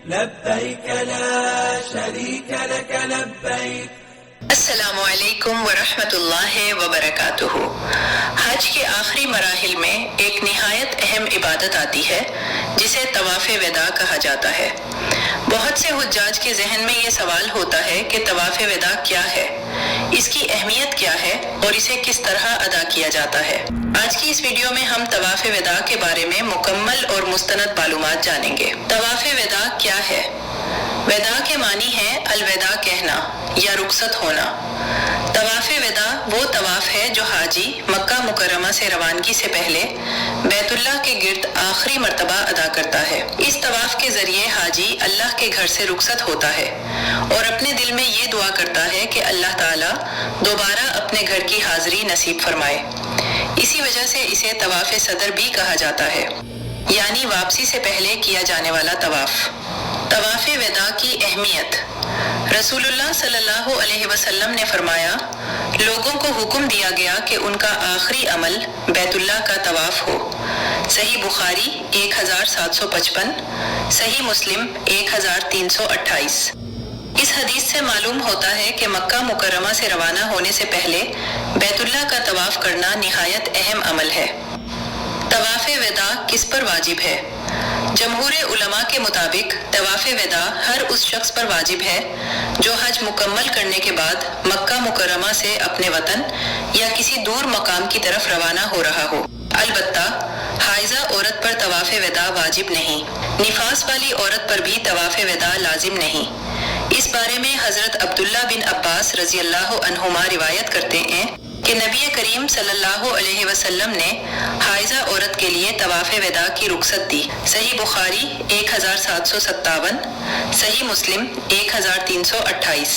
لبيك لا شريك لك لبيك. السلام علیکم ورحمۃ اللہ وبرکاتہ. حج کے آخری مراحل میں ایک نہایت اہم عبادت آتی ہے جسے طواف وداع کہا جاتا ہے. بہت سے حجاج کے ذہن میں یہ سوال ہوتا ہے کہ طواف وداع کیا ہے، اس کی اہمیت کیا ہے اور اسے کس طرح ادا کیا جاتا ہے. آج کی اس ویڈیو میں ہم طواف وداع کے بارے میں مکمل اور مستند معلومات جانیں گے. طواف وداع کیا ہے؟ وداع کے معنی ہے الوداع کہنا یا رخصت ہونا. طواف وداع وہ طواف ہے جو حاجی مکہ مکرمہ سے روانگی سے پہلے بیت اللہ کے گرد آخری مرتبہ ادا کرتا ہے. اس طواف کے ذریعے حاجی اللہ کے گھر سے رخصت ہوتا ہے اور اپنے دل میں یہ دعا کرتا ہے کہ اللہ تعالیٰ دوبارہ اپنے گھر کی حاضری نصیب فرمائے. اسی وجہ سے اسے طواف صدر بھی کہا جاتا ہے، یعنی واپسی سے پہلے کیا جانے والا طواف. طواف وداع کی اہمیت. رسول اللہ صلی اللہ علیہ وسلم نے فرمایا، لوگوں کو حکم دیا گیا کہ ان کا آخری عمل بیت اللہ کا طواف ہو. صحیح بخاری 1755، صحیح مسلم 1328. اس حدیث سے معلوم ہوتا ہے کہ مکہ مکرمہ سے روانہ ہونے سے پہلے بیت اللہ کا طواف کرنا نہایت اہم عمل ہے. طواف وداع کس پر واجب ہے؟ جمہور علماء کے مطابق طواف وداع ہر اس شخص پر واجب ہے جو حج مکمل کرنے کے بعد مکہ مکرمہ سے اپنے وطن یا کسی دور مقام کی طرف روانہ ہو رہا ہو. البتہ حائضہ عورت پر طواف وداع واجب نہیں. نفاس والی عورت پر بھی طواف وداع لازم نہیں. اس بارے میں حضرت عبداللہ بن عباس رضی اللہ عنہما روایت کرتے ہیں کہ نبی کریم صلی اللہ علیہ وسلم نے حائضہ عورت کے لیے طواف وداع کی رخصت دی. صحیح بخاری 1757، صحیح مسلم 1328.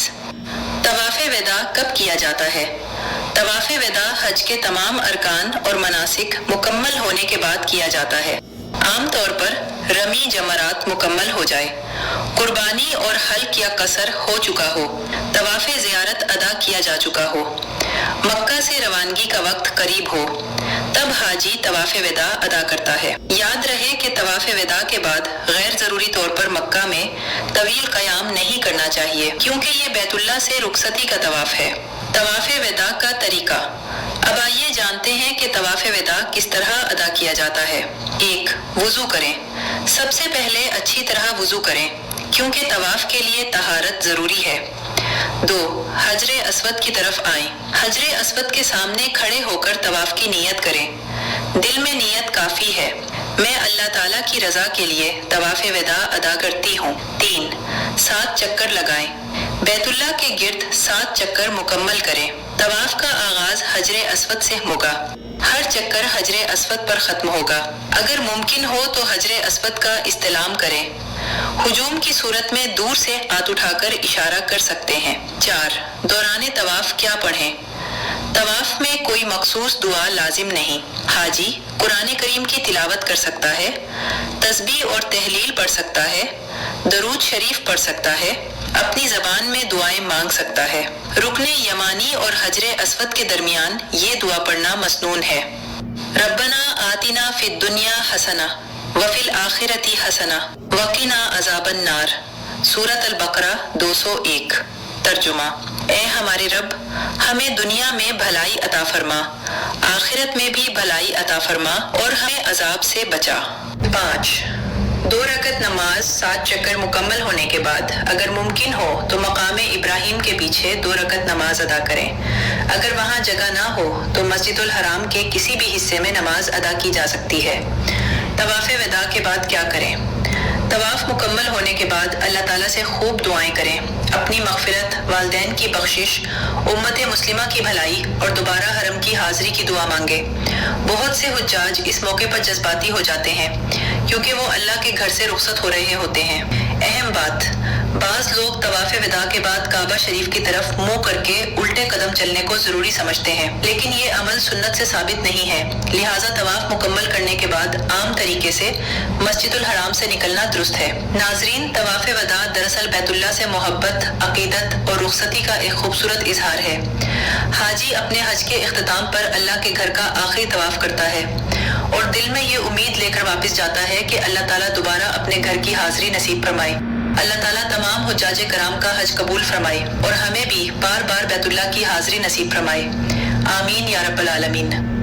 طواف وداع کب کیا جاتا ہے؟ طواف وداع حج کے تمام ارکان اور مناسک مکمل ہونے کے بعد کیا جاتا ہے. عام طور پر رمی جمرات مکمل ہو جائے، قربانی اور حلق یا قصر ہو چکا ہو، طواف زیارت ادا کیا جا چکا ہو، مکہ سے روانگی کا وقت قریب ہو، تب حاجی طواف وداع ادا کرتا ہے. یاد رہے کہ طواف وداع کے بعد غیر ضروری طور پر مکہ میں طویل قیام نہیں کرنا چاہیے کیونکہ یہ بیت اللہ سے رخصتی کا طواف ہے. طواف وداع کا طریقہ. اب آئیے جانتے ہیں کہ طواف وداع کس طرح ادا کیا جاتا ہے. 1. وضو کریں. سب سے پہلے اچھی طرح وضو کریں کیونکہ طواف کے لیے طہارت ضروری ہے. 2. حجر اسود کی طرف آئیں. حجر اسود کے سامنے کھڑے ہو کر طواف کی نیت کریں. دل میں نیت کافی ہے، میں اللہ تعالیٰ کی رضا کے لیے طواف وداع ادا کرتی ہوں. 3. 7 چکر لگائیں. بیت اللہ کے گرد 7 چکر مکمل کریں. طواف کا آغاز حجر اسود سے ہوگا. ہر چکر حجر اسود پر ختم ہوگا. اگر ممکن ہو تو حجر اسود کا استلام کریں. ہجوم کی صورت میں دور سے ہاتھ اٹھا کر اشارہ کر سکتے ہیں. 4. دوران طواف کیا پڑھیں؟ طواف میں کوئی مخصوص دعا لازم نہیں. حاجی قرآن کریم کی تلاوت کر سکتا ہے، تسبیح اور تہلیل پڑھ سکتا ہے، درود شریف پڑھ سکتا ہے، اپنی زبان میں دعائیں مانگ سکتا ہے. رکن یمانی اور حجر اسود کے درمیان یہ دعا پڑھنا مسنون ہے. ربنا آتنا فی الدنیا حسنہ وفی الآخرۃ حسنہ وقنا عذاب النار. سورۃ البقرہ 201. ترجمہ: اے ہمارے رب، ہمیں دنیا میں بھلائی عطا فرما، آخرت میں بھی بھلائی عطا فرما اور ہمیں عذاب سے بچا. 5. 2 رکعت نماز 7 چکر مکمل ہونے کے بعد اگر ممکن ہو تو مقام ابراہیم کے پیچھے 2 رکعت نماز ادا کریں. اگر وہاں جگہ نہ ہو تو مسجد الحرام کے کسی بھی حصے میں نماز ادا کی جا سکتی ہے. طواف وداع کے بعد کیا کریں؟ طواف مکمل ہونے کے بعد اللہ تعالیٰ سے خوب دعائیں کریں. اپنی مغفرت، والدین کی بخشش، امت مسلمہ کی بھلائی اور دوبارہ حرم کی حاضری کی دعا مانگے. بہت سے حجاج اس موقع پر جذباتی ہو جاتے ہیں کیونکہ وہ اللہ کے گھر سے رخصت ہو رہے ہوتے ہیں. اہم بات: بعض لوگ طواف وداع کے بعد کعبہ شریف کی طرف منہ کر کے الٹے قدم چلنے کو ضروری سمجھتے ہیں، لیکن یہ عمل سنت سے ثابت نہیں ہے. لہٰذا طواف مکمل کرنے کے بعد عام طریقے سے مسجد الحرام سے نکلنا درست ہے. ناظرین، طواف وداع دراصل بیت اللہ سے محبت، عقیدت اور رخصتی کا ایک خوبصورت اظہار ہے. حاجی اپنے حج کے اختتام پر اللہ کے گھر کا آخری طواف کرتا ہے اور دل میں یہ امید لے کر واپس جاتا ہے کہ اللہ تعالیٰ دوبارہ اپنے گھر کی حاضری نصیب فرمائے. اللہ تعالیٰ تمام حجاج کرام کا حج قبول فرمائے اور ہمیں بھی بار بار بیت اللہ کی حاضری نصیب فرمائے. آمین یا رب العالمین.